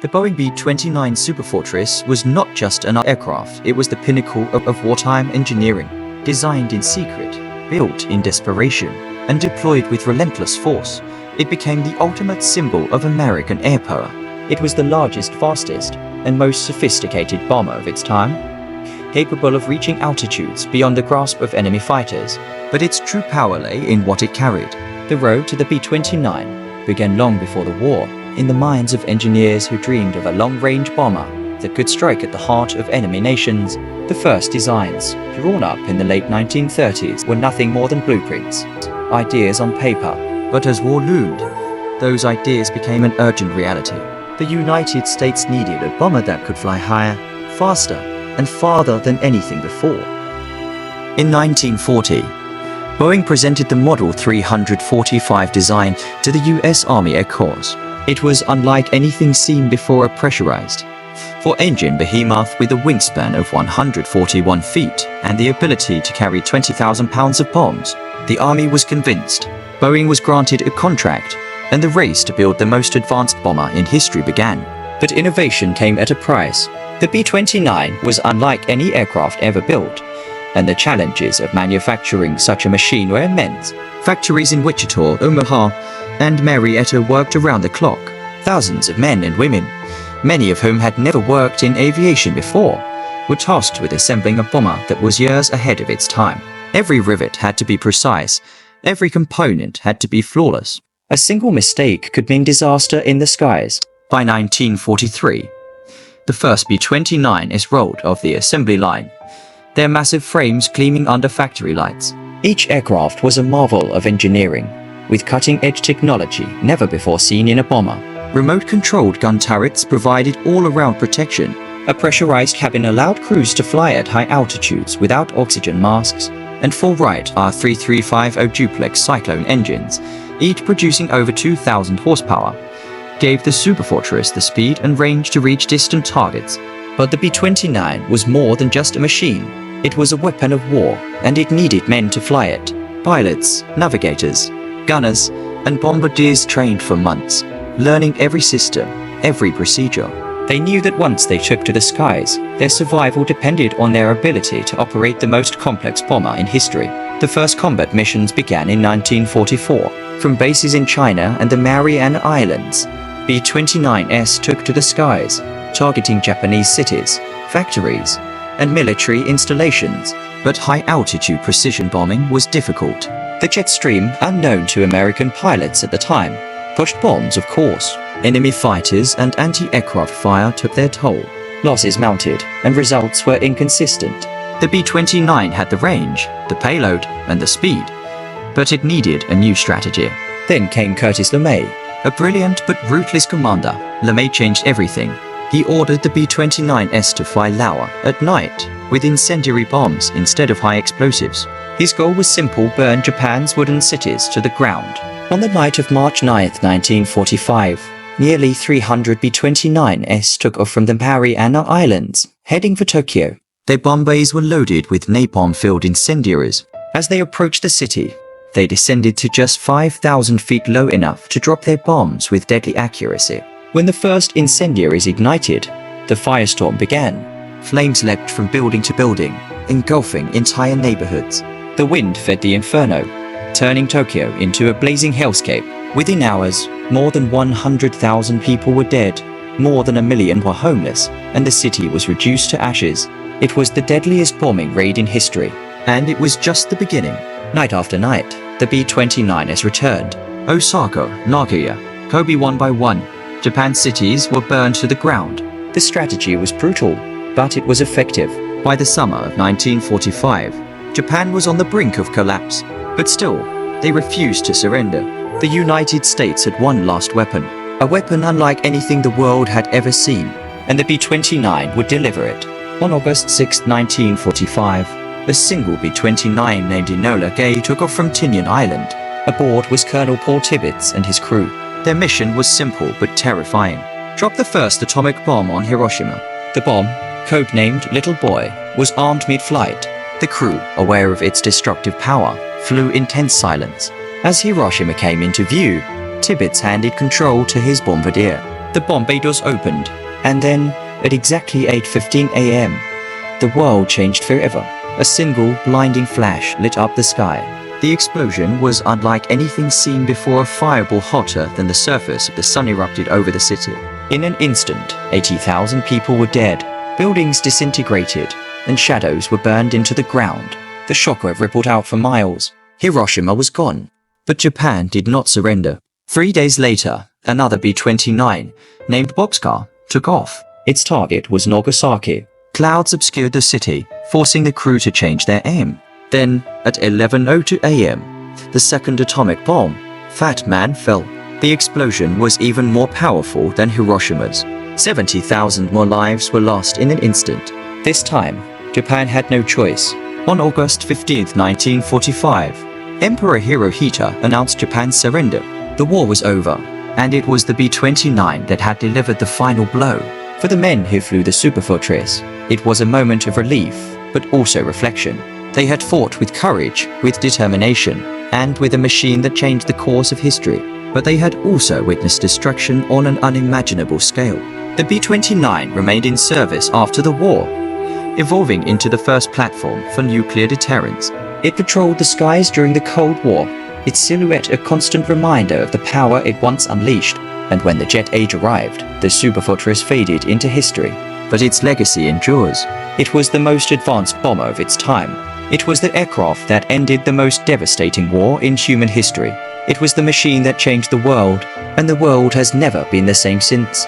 The Boeing B-29 Superfortress was not just an aircraft, it was the pinnacle of wartime engineering. Designed in secret, built in desperation, and deployed with relentless force, it became the ultimate symbol of American airpower. It was the largest, fastest, and most sophisticated bomber of its time, capable of reaching altitudes beyond the grasp of enemy fighters. But its true power lay in what it carried. The road to the B-29 began long before the war, in the minds of engineers who dreamed of a long-range bomber that could strike at the heart of enemy nations. The first designs, drawn up in the late 1930s, were nothing more than blueprints, ideas on paper. But as war loomed, those ideas became an urgent reality. The United States needed a bomber that could fly higher, faster, and farther than anything before. In 1940, Boeing presented the Model 345 design to the US Army Air Corps. It was unlike anything seen before. A pressurized four-engine behemoth with a wingspan of 141 feet and the ability to carry 20,000 pounds of bombs. The Army was convinced. Boeing was granted a contract, and the race to build the most advanced bomber in history began. But innovation came at a price. The B-29 was unlike any aircraft ever built, and the challenges of manufacturing such a machine were immense. Factories in Wichita, Omaha, and Marietta worked around the clock. Thousands of men and women, many of whom had never worked in aviation before, were tasked with assembling a bomber that was years ahead of its time. Every rivet had to be precise, every component had to be flawless. A single mistake could mean disaster in the skies. By 1943, the first B-29s rolled off the assembly line, their massive frames gleaming under factory lights. Each aircraft was a marvel of engineering, with cutting-edge technology never before seen in a bomber. Remote-controlled gun turrets provided all-around protection. A pressurized cabin allowed crews to fly at high altitudes without oxygen masks, and four Wright R3350 duplex Cyclone engines, each producing over 2,000 horsepower, gave the Superfortress the speed and range to reach distant targets. But the B-29 was more than just a machine. It was a weapon of war, and it needed men to fly it. Pilots, navigators, gunners, and bombardiers trained for months, learning every system, every procedure. They knew that once they took to the skies, their survival depended on their ability to operate the most complex bomber in history. The first combat missions began in 1944. From bases in China and the Mariana Islands, B-29s took to the skies, targeting Japanese cities, factories, and military installations. But high-altitude precision bombing was difficult. The jet stream, unknown to American pilots at the time, pushed bombs, of course. Enemy fighters and anti-aircraft fire took their toll. Losses mounted, and results were inconsistent. The B-29 had the range, the payload, and the speed, but it needed a new strategy. Then came Curtis LeMay, a brilliant but ruthless commander. LeMay changed everything. He ordered the B-29s to fly lower, at night, with incendiary bombs instead of high explosives. His goal was simple: burn Japan's wooden cities to the ground. On the night of March 9, 1945, nearly 300 B-29s took off from the Mariana Islands, heading for Tokyo. Their bomb bays were loaded with napalm-filled incendiaries. As they approached the city, they descended to just 5,000 feet, low enough to drop their bombs with deadly accuracy. When the first incendiaries ignited, the firestorm began. Flames leapt from building to building, engulfing entire neighborhoods. The wind fed the inferno, turning Tokyo into a blazing hellscape. Within hours, more than 100,000 people were dead, more than 1 million were homeless, and the city was reduced to ashes. It was the deadliest bombing raid in history, and it was just the beginning. Night after night, the B-29s returned. Osaka, Nagoya, Kobe, one by one, Japan's cities were burned to the ground. The strategy was brutal, but it was effective. By the summer of 1945, Japan was on the brink of collapse, but still, they refused to surrender. The United States had one last weapon, a weapon unlike anything the world had ever seen, and the B-29 would deliver it. On August 6, 1945, a single B-29 named Enola took off from Tinian Island. Aboard was Colonel Paul Tibbets and his crew. Their mission was simple but terrifying: drop the first atomic bomb on Hiroshima. The bomb, codenamed Little Boy, was armed mid-flight. The crew, aware of its destructive power, flew in tense silence. As Hiroshima came into view, Tibbets handed control to his bombardier. The bomb bay doors opened, and then, at exactly 8:15 a.m., the world changed forever. A single, blinding flash lit up the sky. The explosion was unlike anything seen before. A fireball hotter than the surface of the sun erupted over the city. In an instant, 80,000 people were dead, buildings disintegrated, and shadows were burned into the ground. The shockwave rippled out for miles. Hiroshima was gone. But Japan did not surrender. 3 days later, another B-29, named Boxcar, took off. Its target was Nagasaki. Clouds obscured the city, forcing the crew to change their aim. Then, at 11:02 a.m., the second atomic bomb, Fat Man, fell. The explosion was even more powerful than Hiroshima's. 70,000 more lives were lost in an instant. This time, Japan had no choice. On August 15, 1945, Emperor Hirohito announced Japan's surrender. The war was over, and it was the B-29 that had delivered the final blow. For the men who flew the Superfortress, it was a moment of relief, but also reflection. They had fought with courage, with determination, and with a machine that changed the course of history. But they had also witnessed destruction on an unimaginable scale. The B-29 remained in service after the war, evolving into the first platform for nuclear deterrence. It patrolled the skies during the Cold War, its silhouette a constant reminder of the power it once unleashed. And when the jet age arrived, the Superfortress faded into history. But its legacy endures. It was the most advanced bomber of its time. It was the aircraft that ended the most devastating war in human history. It was the machine that changed the world, and the world has never been the same since.